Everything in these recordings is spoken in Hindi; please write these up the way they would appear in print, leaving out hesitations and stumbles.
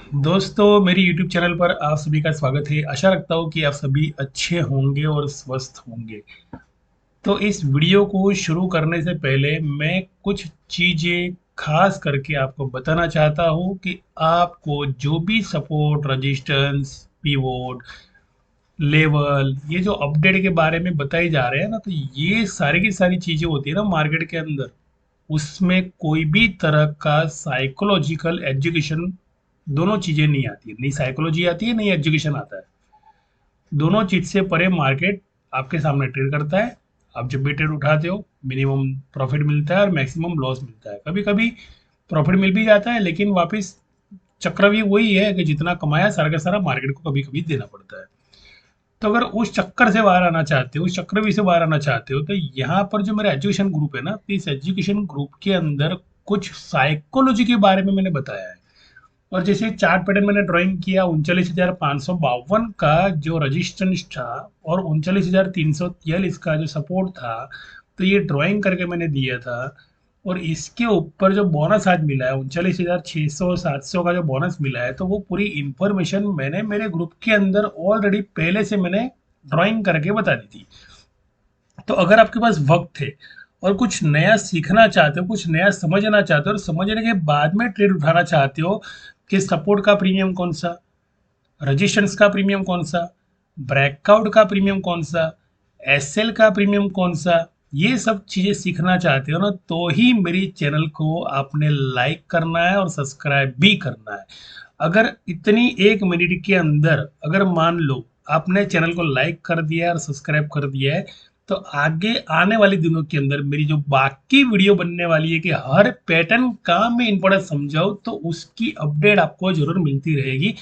दोस्तों, मेरी YouTube चैनल पर आप सभी का स्वागत है। आशा रखता हूँ कि आप सभी अच्छे होंगे और स्वस्थ होंगे। तो इस वीडियो को शुरू करने से पहले मैं कुछ चीज़ें खास करके आपको बताना चाहता हूँ कि आपको जो भी सपोर्ट, रेजिस्टेंस, पिवोट, लेवल, ये जो अपडेट के बारे में बताए जा रहे हैं ना, तो ये सारी की सारी चीज़ें होती है ना मार्केट के अंदर, उसमें कोई भी तरह का साइकोलॉजिकल एजुकेशन, दोनों चीजें नहीं आती है। नई साइकोलॉजी आती है, नई एजुकेशन आता है। दोनों चीज से परे मार्केट आपके सामने ट्रेड करता है। आप जब भी ट्रेड उठाते हो, मिनिमम प्रॉफिट मिलता है और मैक्सिमम लॉस मिलता है। कभी कभी प्रॉफिट मिल भी जाता है, लेकिन वापस चक्रव्यूह वही है कि जितना कमाया सारा का सारा मार्केट को कभी कभी देना पड़ता है। तो अगर उस चक्कर से बाहर आना चाहते हो, उस चक्रव्यूह से बाहर आना चाहते हो, तो यहाँ पर जो मेरा एजुकेशन ग्रुप है ना, तो इस एजुकेशन ग्रुप के अंदर कुछ साइकोलॉजी के बारे में मैंने बताया है। और जैसे चार्ट पैटर्न मैंने ड्राइंग किया, 39,552 का जो रजिस्टेंस था और 39,343 का जो सपोर्ट था, तो ये ड्राइंग करके मैंने दिया था। और इसके ऊपर जो बोनस आज मिला है, 39,600 700 का जो बोनस मिला है, तो वो पूरी इंफॉर्मेशन मैंने मेरे ग्रुप के अंदर ऑलरेडी पहले से मैंने ड्राइंग करके बता दी थी। तो अगर आपके पास वक्त है और कुछ नया सीखना चाहते हो, कुछ नया समझना चाहते हो, और समझने के बाद में ट्रेड उठाना चाहते हो कि सपोर्ट का प्रीमियम कौन सा, रजिस्टेंस का प्रीमियम कौन सा, ब्रेकआउट का प्रीमियम कौन सा, एसएल का प्रीमियम कौन सा, ये सब चीजें सीखना चाहते हो ना, तो ही मेरी चैनल को आपने लाइक करना है और सब्सक्राइब भी करना है। अगर इतनी 1 मिनट के अंदर अगर मान लो आपने चैनल को लाइक कर दिया है और सब्सक्राइब कर दिया है, तो आगे आने वाले दिनों के अंदर मेरी जो बाकी वीडियो बनने वाली है कि हर पैटर्न का मैं इंपॉर्टेंट समझाऊं, तो उसकी अपडेट आपको जरूर मिलती रहेगी।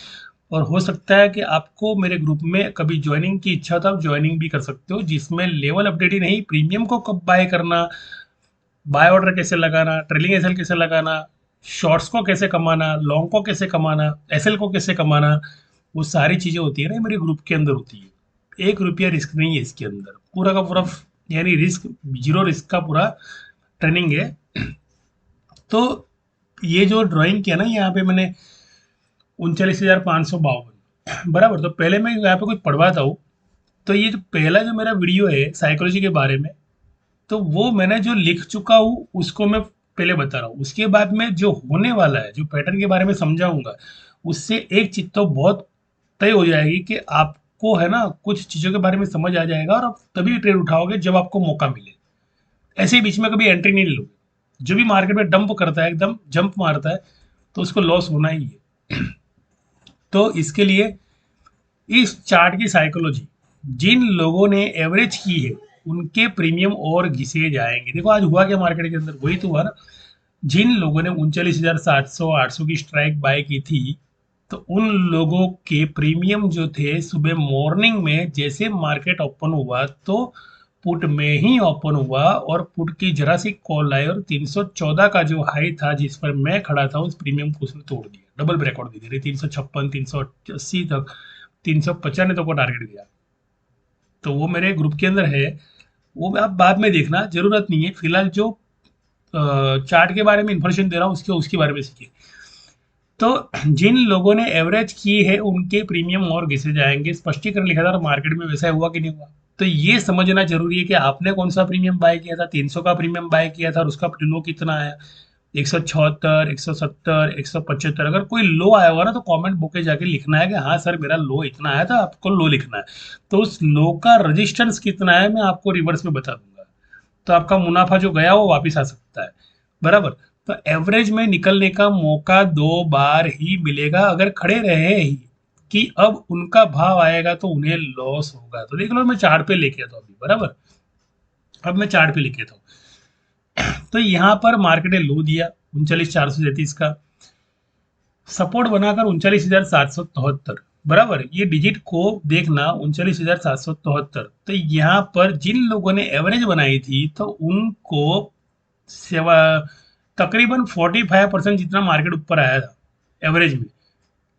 और हो सकता है कि आपको मेरे ग्रुप में कभी ज्वाइनिंग की इच्छा हो तो आप ज्वाइनिंग भी कर सकते हो, जिसमें लेवल अपडेट ही नहीं, प्रीमियम को कब बाय करना, बाय ऑर्डर कैसे लगाना, ट्रेलिंग एसएल कैसे लगाना, शॉर्ट्स को कैसे कमाना, लॉन्ग को कैसे कमाना, एसएल को कैसे कमाना, वो सारी चीजें होती है ना, मेरे ग्रुप के अंदर होती है। 1 रुपया रिस्क नहीं है इसके अंदर, पूरा का पूरा, यानी रिस्क, जीरो रिस्क का पूरा ट्रेनिंग है। तो ये जो ड्राइंग किया ना यहाँ पे मैंने, 39,552, बराबर। तो पहले मैं यहाँ पे कुछ पढ़वाता हूँ। तो ये जो पहला जो मेरा वीडियो है साइकोलॉजी के बारे में, तो वो मैंने जो लिख चुका हूँ उसको मैं पहले बता रहा हूँ। उसके बाद में जो होने वाला है, जो पैटर्न के बारे में समझाऊंगा, उससे एक चीज तो बहुत तय हो जाएगी कि आपको है ना कुछ चीजों के बारे में समझ आ जाएगा, और आप तभी ट्रेड उठाओगे जब आपको मौका मिले। ऐसे ही बीच में कभी एंट्री नहीं लोगे। जो भी मार्केट में डंप करता है, एकदम जंप मारता है, तो उसको लॉस होना ही है। तो इसके लिए इस चार्ट की साइकोलॉजी, जिन लोगों ने एवरेज की है उनके प्रीमियम और घिसे जाएंगे। देखो आज हुआ क्या मार्केट के अंदर, वही तो हुआ ना। जिन लोगों ने 39,700 800 की स्ट्राइक बाय की थी, तो उन लोगों के प्रीमियम जो थे, सुबह मॉर्निंग में जैसे मार्केट ओपन हुआ, तो पुट में ही ओपन हुआ और पुट की जरा सी कॉल आई और 314 का जो हाई था जिस पर मैं खड़ा था, उस प्रीमियम को उसने तोड़ दिया, डबल ब्रेकआउट दे दिया, 356 380 तक, 395 तक को टारगेट दिया। तो वो मेरे ग्रुप के अंदर है, वो आप बाद में देखना, जरूरत नहीं है। फिलहाल जो चार्ट के बारे में इंफॉर्मेशन दे रहा हूँ उसके उसके बारे में सीखिए। तो जिन लोगों ने एवरेज की है उनके प्रीमियम और घिसे जाएंगे, स्पष्टीकरण लिखा था, और मार्केट में वैसा हुआ कि नहीं हुआ। तो ये समझना जरूरी है कि आपने कौन सा प्रीमियम बाय किया था। 300 का प्रीमियम बाय किया था और उसका लो कितना आया, 176, 170, 175। अगर कोई लो आया होगा ना, तो कमेंट बुक में जाके लिखना है कि हाँ सर मेरा लो इतना आया था, आपको लो लिखना है। तो उस लो का रजिस्टेंस कितना है मैं आपको रिवर्स में बता दूंगा, तो आपका मुनाफा जो गया वो वापस आ सकता है, बराबर। तो एवरेज में निकलने का मौका 2 बार ही मिलेगा, अगर खड़े रहे ही कि अब उनका भाव आएगा तो उन्हें लॉस होगा। तो देख लो, मैं चार्ट पे लेके आता हूँ अभी, बराबर। अब मैं चार्ट पे लेके आता हूँ। तो यहाँ पर मार्केट ने लो दिया 39,433 का, सपोर्ट बनाकर 39,774, बराबर। ये डिजिट को देखना, 39,774। तो यहाँ पर जिन लोगों ने एवरेज बनाई थी, तो उनको सेवा तकरीबन 45% जितना मार्केट ऊपर आया था एवरेज में।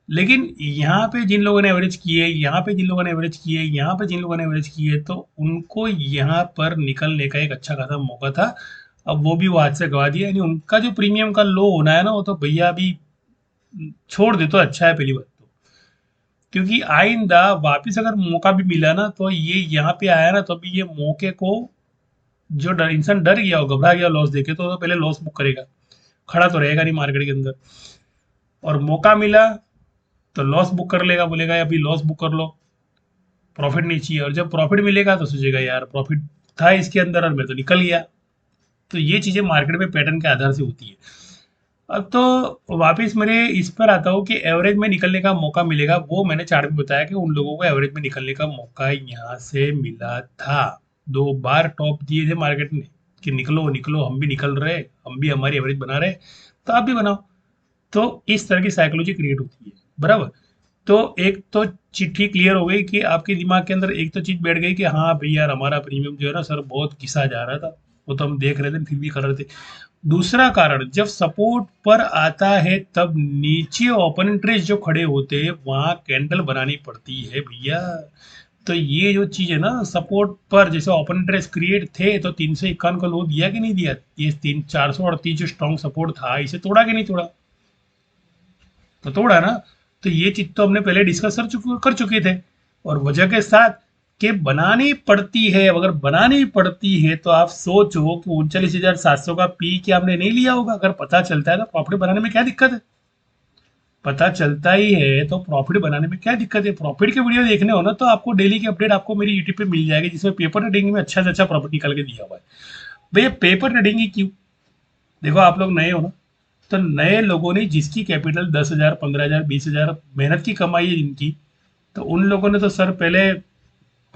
लेकिन यहाँ पे जिन लोगों ने एवरेज किए, यहाँ पे जिन लोगों ने एवरेज किए, यहाँ पे जिन लोगों ने एवरेज किए, तो उनको यहाँ पर निकलने का एक अच्छा खासा मौका था। अब वो भी वो हाथ से गवा दिया, यानी उनका जो प्रीमियम का लो होना है ना, वो तो भैया अभी छोड़ दे तो अच्छा है पहली बात तो, क्योंकि आइंदा वापिस अगर मौका भी मिला ना तो ये यहाँ पे आया ना, तो अभी ये मौके को, जो डर इंसान डर गया हो, घबरा गया लॉस देखे, तो पहले लॉस बुक करेगा, खड़ा तो रहेगा नहीं मार्केट के अंदर। और मौका मिला तो लॉस बुक कर लेगा, बोलेगा अभी लॉस बुक कर लो, प्रॉफिट नहीं चाहिए। और जब प्रॉफिट मिलेगा तो सोचेगा यार प्रॉफिट था इसके अंदर और मैं तो निकल गया। तो ये चीजें मार्केट में पैटर्न के आधार से होती है। अब तो वापिस मेरे इस पर आता हूँ कि एवरेज में निकलने का मौका मिलेगा, वो मैंने चार्ट में बताया कि उन लोगों को एवरेज में निकलने का मौका यहाँ से मिला था। 2 बार टॉप दिए थे मार्केट ने कि निकलो निकलो, हम भी निकल रहे, हम भी हमारी एवरेज बना रहे, तो आप भी बनाओ। तो इस तरह की साइकोलॉजी क्रिएट होती है, बराबर। तो एक तो चिट्ठी क्लियर हो गई कि आपके दिमाग के अंदर एक तो चीज बैठ गई कि हाँ भाई यार हमारा प्रीमियम जो है ना सर बहुत घिसा जा रहा था, वो तो हम देख रहे थे फिर भी कर रहे थे। दूसरा कारण, जब सपोर्ट पर आता है तब नीचे ओपन इंटरेस्ट जो खड़े होते हैं वहां कैंडल बनानी पड़ती है भैया। तो ये जो चीज है ना, सपोर्ट पर जैसे ओपन इंटरेस्ट क्रिएट थे तो 351 का लो दिया कि नहीं दिया, ये 438 जो स्ट्रॉन्ग सपोर्ट था इसे तोड़ा कि नहीं तोड़ा, तो तोड़ा ना। तो ये चीज तो हमने पहले डिस्कस कर चुके थे, और वजह के साथ कि बनानी पड़ती है। अगर बनानी पड़ती है तो आप सोचो कि 39,700 का पी क्या आपने नहीं लिया होगा, अगर पता चलता है तो प्रॉफिट बनाने में क्या दिक्कत है। पता चलता ही है तो प्रॉफिट बनाने में क्या दिक्कत है। प्रॉफिट के वीडियो देखने हो ना तो आपको डेली की अपडेट आपको मेरी यूट्यूब पे मिल जाएगी, जिसमें पेपर ट्रेडिंग में अच्छा से अच्छा प्रॉफिट निकल के दिया हुआ है। भैया पेपर ट्रेडिंग ही क्यों, देखो आप लोग नए हो ना, तो नए लोगों ने जिसकी कैपिटल 10,000 15,000 20,000 मेहनत की कमाई है जिनकी, तो उन लोगों ने तो सर पहले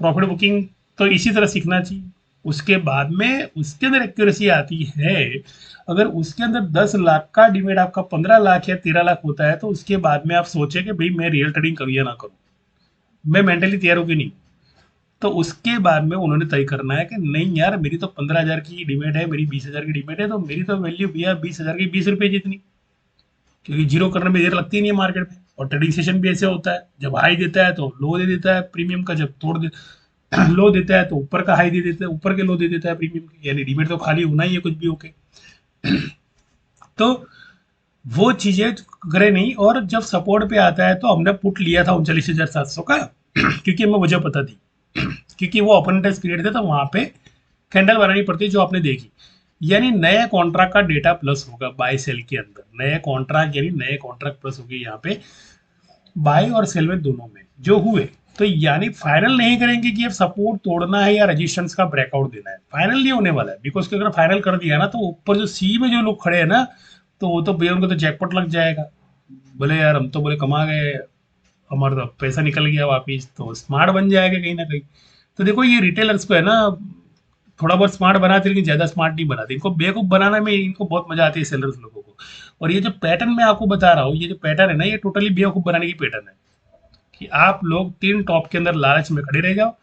प्रॉफिट बुकिंग तो इसी तरह सीखना चाहिए। उसके बाद में उसके अंदर एक्यूरेसी आती है। अगर उसके अंदर 10 लाख का डिमेट आपका 15 लाख या 13 लाख होता है तो उसके बाद में आप सोचे कि भाई मैं रियल ट्रेडिंग करूँ या ना करूँ, मैं मेंटली तैयार हूँ कि नहीं। तो उसके बाद में उन्होंने तय करना है कि नहीं यार मेरी तो 15,000 की डिमेट है, मेरी 20,000 की डिमेट है, तो मेरी तो वैल्यू भैया 20,000 की 20 रुपए जितनी, क्योंकि जीरो करने में देर लगती नहीं है मार्केट में। और ट्रेडिंग सेशन भी ऐसे होता है, जब हाई देता है तो लो दे देता है प्रीमियम का, जब तोड़ दे लो देता है तो ऊपर का हाई दे देता है, ऊपर के लो दे देता है प्रीमियम के, यानी डिमेट तो खाली होना ही है कुछ भी होके। तो वो चीजें करे नहीं। और जब सपोर्ट पे आता है तो हमने पुट लिया था 39,700 का क्योंकि हमें वजह पता थी, क्योंकि वो ओपन इंटरेस्ट पीरियड था तो वहां पे कैंडल बनानी पड़ती है जो आपने देखी। यानी नए कॉन्ट्रैक्ट का डेटा प्लस होगा बाय सेल के अंदर, नए कॉन्ट्रैक्ट यानी नए कॉन्ट्रैक्ट प्लस होगी यहाँ पे बाय और सेल में दोनों में जो हुए। तो यानी फाइनल नहीं करेंगे कि अब सपोर्ट तोड़ना है या रेजिस्टेंस का ब्रेकआउट देना है, फाइनल नहीं होने वाला है। बिकॉज कि अगर फाइनल कर दिया ना तो ऊपर जो सी में जो लोग खड़े हैं ना, तो वो तो भैया उनको तो जैकपॉट लग जाएगा। बोले यार हम तो बोले कमा गए, हमारा तो पैसा निकल गया वापिस, तो स्मार्ट बन जाएगा कहीं ना कहीं। तो देखो ये रिटेलर्स को है ना, थोड़ा बहुत स्मार्ट बनाते लेकिन ज्यादा स्मार्ट नहीं बनाते, इनको बेवकूफ बनाने में इनको बहुत मजा आती है सेलर्स लोगों को। और ये जो पैटर्न मैं आपको बता रहा हूँ, ये जो पैटर्न है ना, ये टोटली बेवकूफ बनाने की पैटर्न है कि आप लोग 3 टॉप के अंदर लालच में खड़े रह जाओ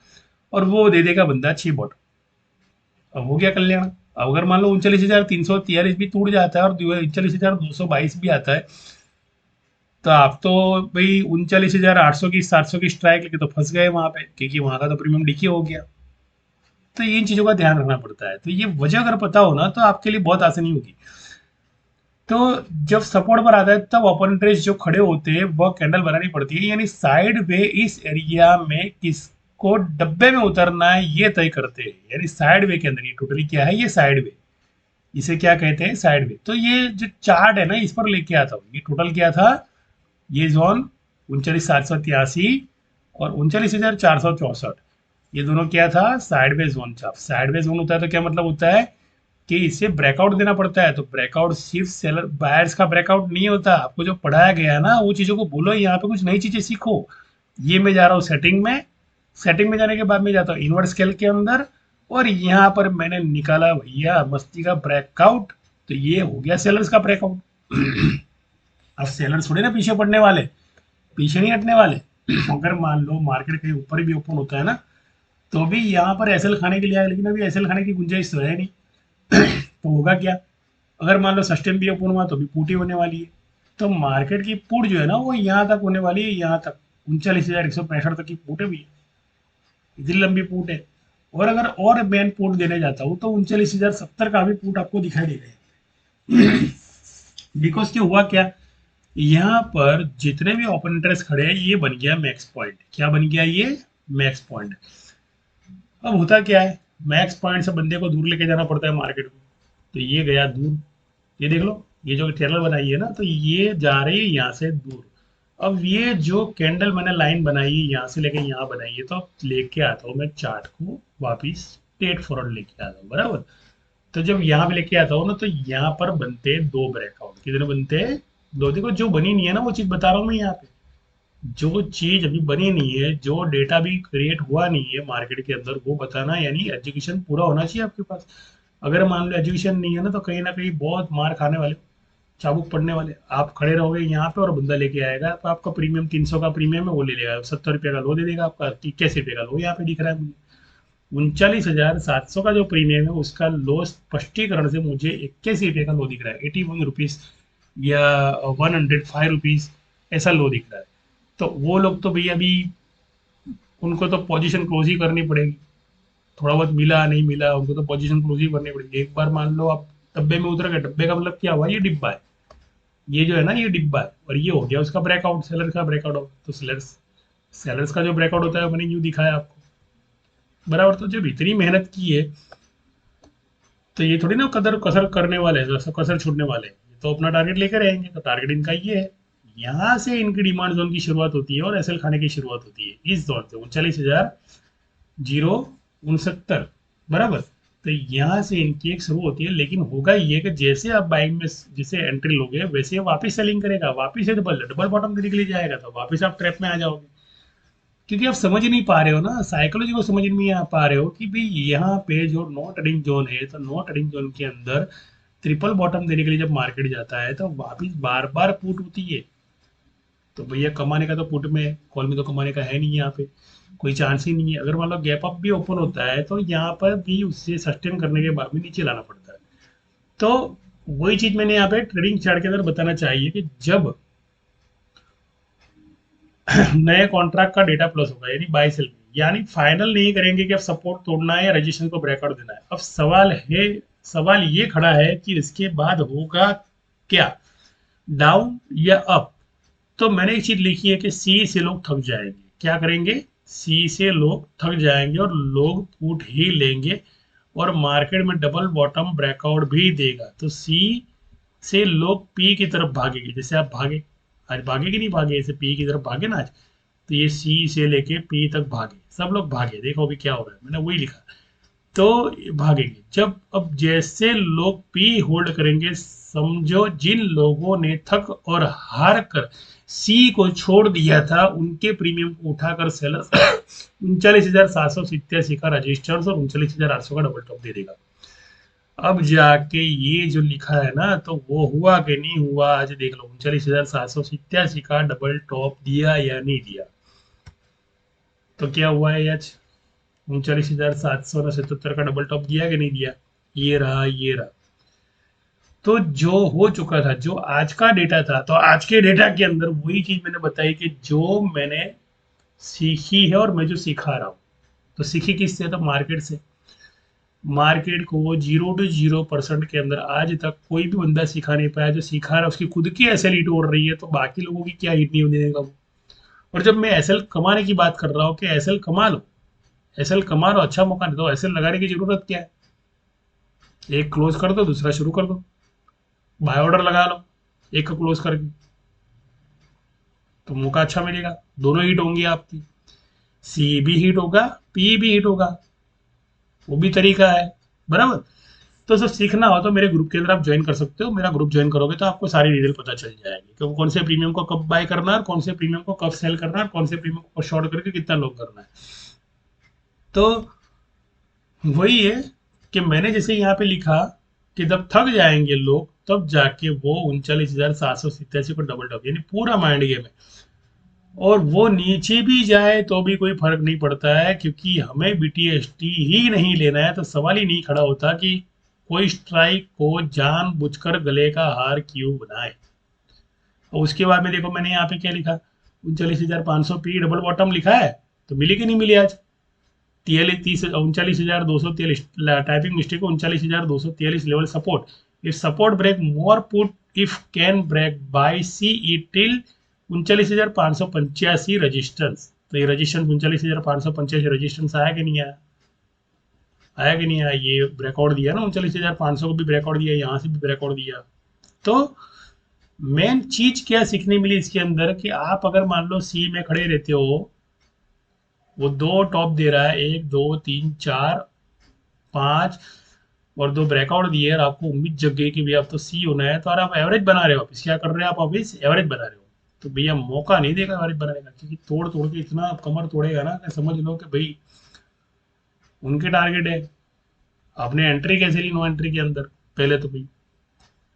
और वो दे देगा बंदा 6 बॉटम। अब हो गया कल्याण। अब अगर मान लो 39,343 भी टूट जाता है और 39,222 भी आता है, तो आप तो भाई 39,800 की 700 की स्ट्राइक लेके तो फंस गए वहां पे, क्योंकि वहां का तो प्रीमियम डिकी हो गया। तो इन चीजों का ध्यान रखना पड़ता है। तो ये वजह अगर पता हो ना तो आपके लिए बहुत आसानी होगी। तो जब सपोर्ट पर आता है तब ओपन इंटरेस्ट जो खड़े होते हैं वह कैंडल बनानी पड़ती है, यानी साइड वे इस एरिया में किसको डब्बे में उतरना है ये तय करते हैं। यानी साइड वे के अंदर ये टोटली क्या है, ये साइड वे, इसे क्या कहते हैं, साइड वे। तो ये जो चार्ट है ना इस पर लेके आता हूँ, ये टोटल क्या था, ये जोन 39,783 और 39,464, ये दोनों क्या था, साइडवे जोन था। साइडवे जोन होता है तो क्या मतलब होता है कि इसे ब्रेकआउट देना पड़ता है। तो ब्रेकआउट सिर्फ सेलर बायर्स का ब्रेकआउट नहीं होता, आपको जो पढ़ाया गया है ना वो चीजों को बोलो, यहाँ पे कुछ नई चीजें सीखो। ये मैं जा रहा हूँ सेटिंग में, सेटिंग में जाने के बाद मैं जाता हूँ इनवर्ट स्केल के अंदर, और यहाँ पर मैंने निकाला भैया मस्ती का ब्रेकआउट। तो ये हो गया सेलर्स का ब्रेकआउट। अब सेलर थोड़े ना पीछे पड़ने वाले, पीछे नहीं हटने वाले। अगर मान लो मार्केट कहीं ऊपर भी ओपन होता है ना तो भी यहाँ पर एसएल खाने के लिए आए, लेकिन अभी एसएल खाने की गुंजाइश तो है नहीं। तो होगा क्या, अगर मान लो सस्टेन भी ओपन हुआ तो भी पुट ही होने वाली है। तो मार्केट की पुट जो है ना वो यहाँ तक होने वाली है, यहाँ तक 39,165 तक की पुट है भी, इतनी लंबी पुट है। और अगर और मैन पुट देने जाता हूँ तो 39,070 का भी पुट आपको दिखाई दे रहा है। बिकॉज क्या हुआ क्या, यहाँ पर जितने भी ओपन इंटरेस्ट खड़े हैं ये बन गया मैक्स पॉइंट। क्या बन गया ये? Max point. अब होता क्या है, मैक्स पॉइंट से बंदे को दूर लेके जाना पड़ता है मार्केट को। तो ये गया दूर, ये देख लो, ये जो चैनल बनाई है ना, तो ये जा रही है यहाँ से दूर। अब ये जो कैंडल मैंने लाइन बनाई है यहाँ से लेके यहाँ बनाई है, तो अब लेके आता हूँ मैं चार्ट को वापिस स्ट्रेट फॉरवर्ड लेके आता हूँ, बराबर। तो जब यहाँ पे लेके आता हूँ ना, तो यहाँ पर बनते हैं दो ब्रेकआउट। कितने बनते हैं? दो। देखो जो बनी नहीं है ना वो चीज बता रहा हूँ मैं यहाँ पे। जो चीज अभी बनी नहीं है, जो डेटा भी क्रिएट हुआ नहीं है मार्केट के अंदर, वो बताना, यानी एजुकेशन पूरा होना चाहिए आपके पास। अगर मान लो एजुकेशन नहीं है ना कहीं बहुत मार खाने वाले, चाबुक पड़ने वाले। आप खड़े रहोगे यहाँ पे और बंदा लेके आएगा, तो आपका प्रीमियम 300 का प्रीमियम है, वो ले लेगा 70 रुपये का लो दे देगा आपका, 81 रुपये का लो यहाँ पे दिख रहा है मुझे। 39,700 का जो प्रीमियम है उसका लो स्पष्टीकरण से मुझे 81 रुपये का लो दिख रहा है, 81 रुपीज या 105 रुपीज, ऐसा लो दिख रहा है। तो वो लोग तो भैया अभी, उनको तो पोजीशन क्लोज ही करनी पड़ेगी। थोड़ा बहुत मिला नहीं मिला, उनको तो पोजीशन क्लोज ही करनी पड़ेगी। एक बार मान लो आप डब्बे में उतर गए, डब्बे का मतलब क्या हुआ? ये डिब्बा है, ये जो है ना ये डिब्बा है, और ये हो गया उसका ब्रेकआउट, सेलर का ब्रेकआउट हो। तो सेलर्स सेलर्स का जो ब्रेकआउट होता है मैंने यूं दिखाया आपको, बराबर। तो जब इतनी मेहनत की है, तो ये थोड़ी ना कदर कसर करने वाले हैं, कसर छूटने वाले हैं। ये तो अपना टारगेट लेकर रहेंगे। तो टारगेट इनका ये है, यहाँ से इनकी डिमांड जोन की शुरुआत होती है और एसएल खाने की शुरुआत होती है इस जोन से 39,069, बराबर। तो यहाँ से इनकी एक शुरू होती है, लेकिन होगा ये कि जैसे आप बाइंग में जैसे एंट्री लोगे वैसे ये वापस सेलिंग करेगा, वापस से डबल डबल बॉटम देने के लिए जाएगा, तो वापस आप ट्रैप में आ जाओगे। क्योंकि आप समझ नहीं पा रहे हो ना, साइकोलॉजी को समझ नहीं आ पा रहे हो कि भाई यहाँ पे जो नो ट्रेडिंग जोन है, तो नो ट्रेडिंग जोन के अंदर ट्रिपल बॉटम देने के लिए जब मार्केट जाता है तो वापिस बार बार पुट होती है। तो भैया कमाने का तो पुट में है, कॉल में तो कमाने का है नहीं, यहाँ पे कोई चांस ही नहीं है। अगर मान लो गैप अप भी ओपन होता है तो यहाँ पर भी उससे सस्टेन करने के बाद भी नीचे लाना पड़ता है। तो वही चीज मैंने यहाँ पे ट्रेडिंग चार्ट के अंदर बताना चाहिए कि जब नए कॉन्ट्रैक्ट का डेटा प्लस होगा, यानी बाय सेल, यानी फाइनल नहीं करेंगे कि अब सपोर्ट तोड़ना है या रजिस्ट्रेशन को ब्रेकआउट देना है। अब सवाल ये खड़ा है कि इसके बाद होगा क्या, डाउन या अप। तो मैंने एक चीज लिखी है कि सी से लोग थक जाएंगे। क्या करेंगे? सी से लोग थक जाएंगे और लोग पुट ही लेंगे, और मार्केट में डबल बॉटम ब्रेकआउट भी देगा। तो सी से लोग पी की तरफ भागेंगे, जैसे आप भागे, आज भागे कि नहीं भागे, ऐसे पी की तरफ भागे ना आज। तो ये सी से लेके पी तक भागे, सब लोग भागे। देखो अभी क्या हो रहा है, मैंने वही लिखा। तो भागेंगे जब, अब जैसे लोग पी होल्ड करेंगे, समझो जिन लोगों ने थक और हार कर सी को छोड़ दिया था उनके प्रीमियम को उठाकर सेलर 39,787 का रजिस्टर्स और 39,800 का डबल टॉप दे देगा। अब जाके ये जो लिखा है ना, तो वो हुआ कि नहीं हुआ, आज देख लो 39,787 का डबल टॉप दिया या नहीं दिया। तो क्या हुआ है आज? 39,777 का डबल टॉप दिया कि नहीं दिया? ये रहा, ये रहा। तो जो हो चुका था, जो आज का डेटा था, तो आज के डेटा के अंदर वही चीज मैंने बताई कि जो मैंने सीखी है और मैं जो सिखा रहा हूँ। तो सीखी किससे? तो मार्केट से। मार्केट को 0 to 0% के अंदर आज तक कोई भी बंदा सिखा नहीं पाया। जो सिखा रहा है उसकी खुद की एसएल हिट हो रही है, तो बाकी लोगों की क्या हिट नहीं होने देगा वो। और जब मैं एसएल कमाने की बात कर रहा हूँ कि एसएल कमा लो, एसएल कमा लो, अच्छा मौका नहीं, तो एसएल लगाने की जरूरत क्या है? एक क्लोज कर दो, दूसरा शुरू कर दो, बाय ऑर्डर लगा लो एक का क्लोज करके, तो मौका अच्छा मिलेगा। दोनों हिट होंगी आपकी, सी भी हिट होगा, पी भी हिट होगा, वो भी तरीका है, बराबर। तो सब सीखना हो तो मेरे ग्रुप के अंदर आप ज्वाइन कर सकते हो। मेरा ग्रुप ज्वाइन करोगे तो आपको सारी डिटेल पता चल जाएगी कि कौन से प्रीमियम को कब बाय करना है, और कौन से प्रीमियम को कब सेल करना है, और कौन से प्रीमियम को शॉर्ट करके कितना लॉन्ग करना है। तो वही है कि मैंने जैसे यहाँ पे लिखा कि जब थक जाएंगे लोग तब जाके वो 39,787 को डबल टॉप, यानी पूरा माइंड गेम है। और वो नीचे भी जाए तो भी कोई फर्क नहीं पड़ता है, क्योंकि हमें बीटीएसटी ही नहीं लेना है। तो सवाल ही नहीं खड़ा होता कि कोई स्ट्राइक को जानबूझकर गले का हार क्यों बनाए। और उसके बाद में देखो मैंने यहाँ पे क्या लिखा, 39,500 पी डबल बॉटम लिखा है, तो मिली कि नहीं मिली आज? 39,243 typing mistake, 39,243 level support. If support break more put if can break by C E till 39,585 resistance. तो ये रजिस्टेंस 39,585 रजिस्टेंस आया कि नहीं आया? आया कि नहीं आया? ये ब्रेकआउट दिया ना, 39,500 को भी ब्रेकआउट दिया, यहाँ से भी ब्रेकआउट दिया। तो मेन चीज क्या सीखने मिली इसके अंदर कि आप अगर मान लो सी में खड़े रहते हो, वो दो टॉप दे रहा है, 1 2 3 4 5 और दो ब्रेकआउट दिए, और आपको उम्मीद जग गई कि भैया अब तो सी होना है, तो और आप एवरेज बना रहे हो, वापिस क्या कर रहे हो आप? वापिस एवरेज बना रहे हो। तो भैया मौका नहीं देगा एवरेज बनाने का, क्योंकि तोड़ तोड़ के इतना कमर तोड़ेगा ना कि समझ लो कि भाई उनके टारगेट है। आपने एंट्री कैसे ली नो एंट्री के अंदर पहले तो भाई।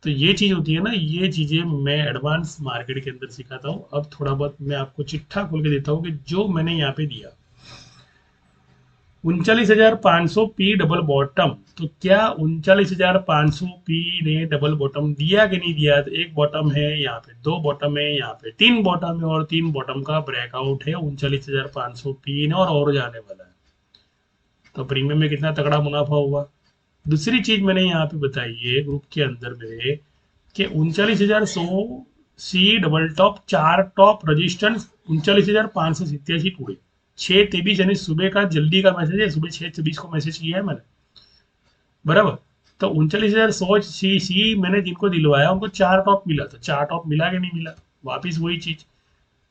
तो ये चीज होती है ना, ये चीजें मैं एडवांस मार्केट के अंदर सिखाता हूँ। अब थोड़ा बहुत मैं आपको चिट्ठा खोल के देता हूँ कि जो मैंने यहाँ पे दिया 39,500 पी डबल बॉटम, तो क्या 39,500 पी ने डबल बॉटम दिया कि नहीं दिया? तो एक बॉटम है यहाँ पे, दो बॉटम है यहाँ पे, तीन बॉटम है, और तीन बॉटम का ब्रेकआउट है 39,500 पी ने, और जाने वाला है। तो प्रीमियम में कितना तगड़ा मुनाफा हुआ। दूसरी चीज मैंने यहाँ पे बताई है ग्रुप के अंदर मेरे कि 39,100 सी डबल टॉप, चार टॉप रजिस्टेंस 39,587 टूटे। 6:23 यानी सुबह का जल्दी का मैसेज है, सुबह 6:24 को मैसेज किया है मैंने, बराबर। तो 39,100 सी सी मैंने जिनको दिलवाया उनको चार टॉप मिला, तो चार टॉप मिला कि नहीं मिला? वापिस वही चीज,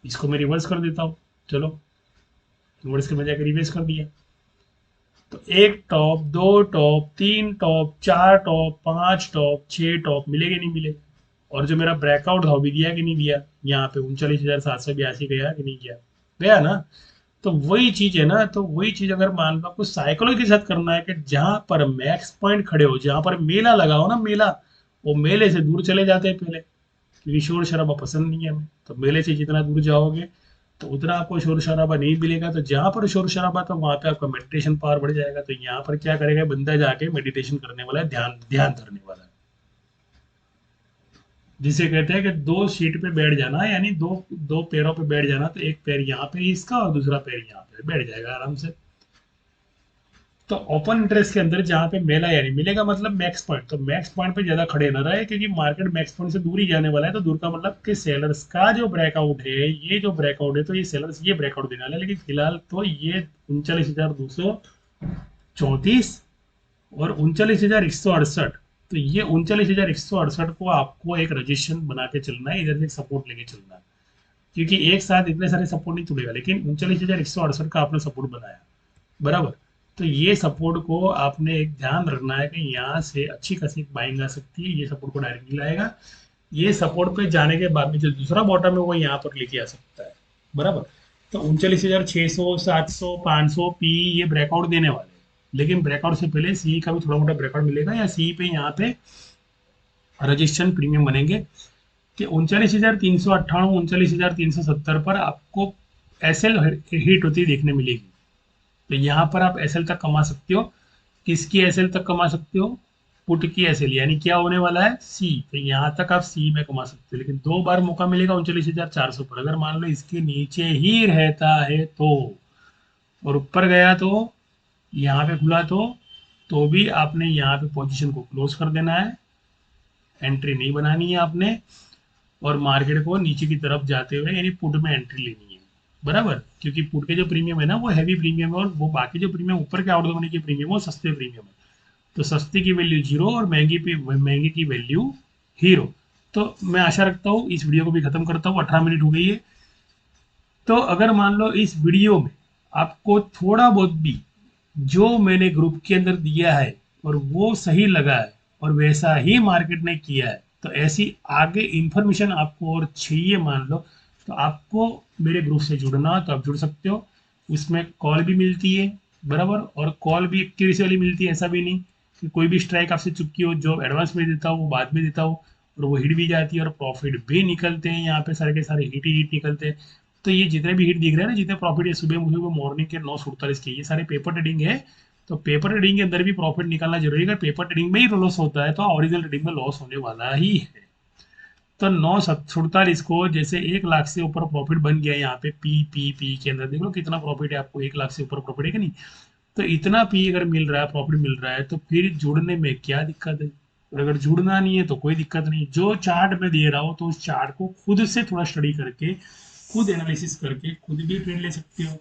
इसको मैं रिवर्स कर देता हूँ। चलो रिवर्स के बजाय रिवर्स कर दिया, तो एक टॉप, दो टॉप, तीन टॉप, चार टॉप, पांच टॉप, छह टॉप मिले कि नहीं मिले? और जो मेरा ब्रेकआउट था वो भी दिया कि नहीं दिया? यहाँ पे 39,782 गया कि नहीं गया? गया ना। तो वही चीज है ना, तो वही चीज अगर मान लो आपको साइकोलॉजी के साथ करना है कि जहां पर मैक्स पॉइंट खड़े हो, जहां पर मेला लगा हो ना, मेला, वो मेले से दूर चले जाते हैं पहले, क्योंकि शोर शराबा पसंद नहीं है हमें। तो मेले से जितना दूर जाओगे तो उतना आपको शोर शराबा नहीं मिलेगा। तो जहां पर शोर शराबा तो वहां पे आपका मेडिटेशन पावर बढ़ जाएगा। तो यहाँ पर क्या करेगा बंदा, जाके मेडिटेशन करने वाला है, ध्यान ध्यान धरने वाला है, जिसे कहते हैं कि दो सीट पे बैठ जाना, यानी दो दो पैरों पे बैठ जाना। तो एक पैर यहाँ पे इसका और दूसरा पैर यहाँ पे बैठ जाएगा आराम से। तो ओपन इंटरेस्ट के अंदर जहाँ पे मेला यानी मिलेगा मतलब मैक्स पॉइंट, तो मैक्स पॉइंट पे ज्यादा खड़े ना रहे, क्योंकि मार्केट मैक्स पॉइंट से दूर ही जाने वाला है। तो दूर का मतलब कि सेलर्स का जो ब्रेकआउट है, ये जो ब्रेकआउट है, तो ये सेलर्स ये ब्रेकआउट देने वाला है। लेकिन फिलहाल तो ये 39,234 और 39,168, तो ये 39,168 को आपको एक रजिस्ट्रेशन बना के चलना है, इधर से सपोर्ट लेके चलना है, क्योंकि एक साथ इतने सारे सपोर्ट नहीं टूटेगा। लेकिन 39,168 का आपने सपोर्ट बनाया, बराबर। तो ये सपोर्ट को आपने एक ध्यान रखना है कि यहाँ से अच्छी खासी बाइंग आ सकती है, ये सपोर्ट को डायरेक्टली लाएगा। ये सपोर्ट पे जाने के बाद में जो दूसरा बॉटम है वो यहाँ पर लेके आ सकता है, बराबर। तो 39,600 700 500 पी ये ब्रेकआउट देने वाले हैं। लेकिन ब्रेकआउट से पहले सी का भी थोड़ा मोटा ब्रेकआउट मिलेगा, या सी पे यहाँ पे रजिस्ट्रेशन प्रीमियम बनेंगे कि 39,398 39,370 पर आपको एसएल हिट होती देखने मिलेगी। तो यहाँ पर आप एसएल तक कमा सकते हो। किसकी एसएल तक कमा सकते हो? पुट की एसएल, यानी क्या होने वाला है? सी। तो यहाँ तक आप सी में कमा सकते हो, लेकिन दो बार मौका मिलेगा 39,400 पर। अगर मान लो इसके नीचे ही रहता है तो, और ऊपर गया तो, यहाँ पे खुला तो भी आपने यहाँ पे पोजीशन को क्लोज कर देना है, एंट्री नहीं बनानी है आपने, और मार्केट को नीचे की तरफ जाते हुए यानी पुट में एंट्री लेनी है, बराबर। क्योंकि पुट के जो प्रीमियम है ना वो हैवी प्रीमियम है, और वो बाकी जो प्रीमियम ऊपर के आउट होने के प्रीमियम है वो सस्ते प्रीमियम है। तो सस्ते की वैल्यू जीरो और महंगे की वैल्यू हीरो। तो मैं आशा रखता हूँ इस वीडियो को भी खत्म करता हूँ, 18 मिनट हो गई है। तो अगर मान लो इस वीडियो में आपको थोड़ा बहुत भी जो मैंने ग्रुप के अंदर दिया है और वो सही लगा है और वैसा ही मार्केट ने किया है, तो ऐसी आगे इंफॉर्मेशन आपको और चाहिए मान लो, तो आपको मेरे ग्रुप से जुड़ना तो आप जुड़ सकते हो। उसमें कॉल भी मिलती है, बराबर, और कॉल भी एक्यूरेसी वाली मिलती है। ऐसा भी नहीं कि कोई भी स्ट्राइक आपसे चुकी हो, जो एडवांस में देता हूँ वो बाद में देता हूँ, और वो हिट भी जाती है और प्रॉफिट भी निकलते हैं। यहाँ पे सारे के सारे हिट ही हिट निकलते हैं। तो ये जितने भी हिट दिख रहे हैं ना, जितने प्रॉफिट है सुबह मुझे वो मॉर्निंग के 9:47 के, ये सारे पेपर ट्रेडिंग है। तो पेपर ट्रेडिंग के अंदर भी प्रॉफिट निकालना जरूरी है। पेपर ट्रेडिंग में ही लॉस होता है तो ओरिजिनल ट्रेडिंग में लॉस होने वाला ही है। तो 9:47 को जैसे 1 लाख से ऊपर प्रॉफिट बन गया यहाँ पे पी के अंदर, देख लो कितना प्रॉफिट है आपको, 1 लाख से ऊपर प्रॉफिट है कि नहीं। तो इतना पी अगर मिल रहा है, प्रॉफिट मिल रहा है, तो फिर जुड़ने में क्या दिक्कत है? और अगर जुड़ना नहीं है तो कोई दिक्कत नहीं, जो चार्ट मैं दे रहा हूँ तो उस चार्ट को खुद से थोड़ा स्टडी करके, खुद एनालिसिस करके खुद भी ट्रेड ले सकते हो।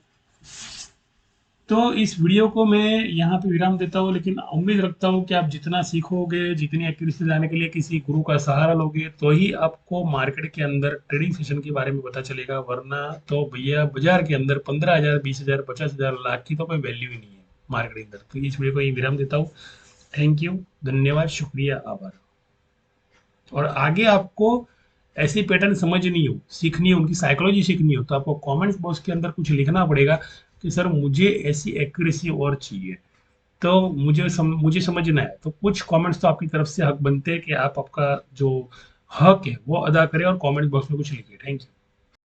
तो इस वीडियो को मैं यहाँ पे विराम देता हूँ, लेकिन उम्मीद रखता हूँ कि आप जितना सीखोगे, जितनी एक्यूरेसी लाने के लिए किसी गुरु का सहारा लोगे, तो ही आपको मार्केट के अंदर ट्रेडिंग सेशन के बारे में पता चलेगा। वरना तो भैया बाजार के अंदर 15,000, 20,000, 50,000, लाख की तो कोई वैल्यू ही नहीं है मार्केट के अंदर। तो इस वीडियो को यही विराम देता हूँ। थैंक यू, धन्यवाद, शुक्रिया, आभार। और आगे आपको ऐसी पैटर्न समझनी हो, सीखनी हो, उनकी साइकोलॉजी सीखनी हो, तो आपको कमेंट्स बॉक्स के अंदर कुछ लिखना पड़ेगा कि सर मुझे ऐसी एक्यूरेसी और चाहिए। तो मुझे समझना है, तो कुछ कमेंट्स तो आपकी तरफ से हक बनते हैं कि आप आपका जो हक है वो अदा करें और कमेंट बॉक्स में कुछ लिखिए। Thank you.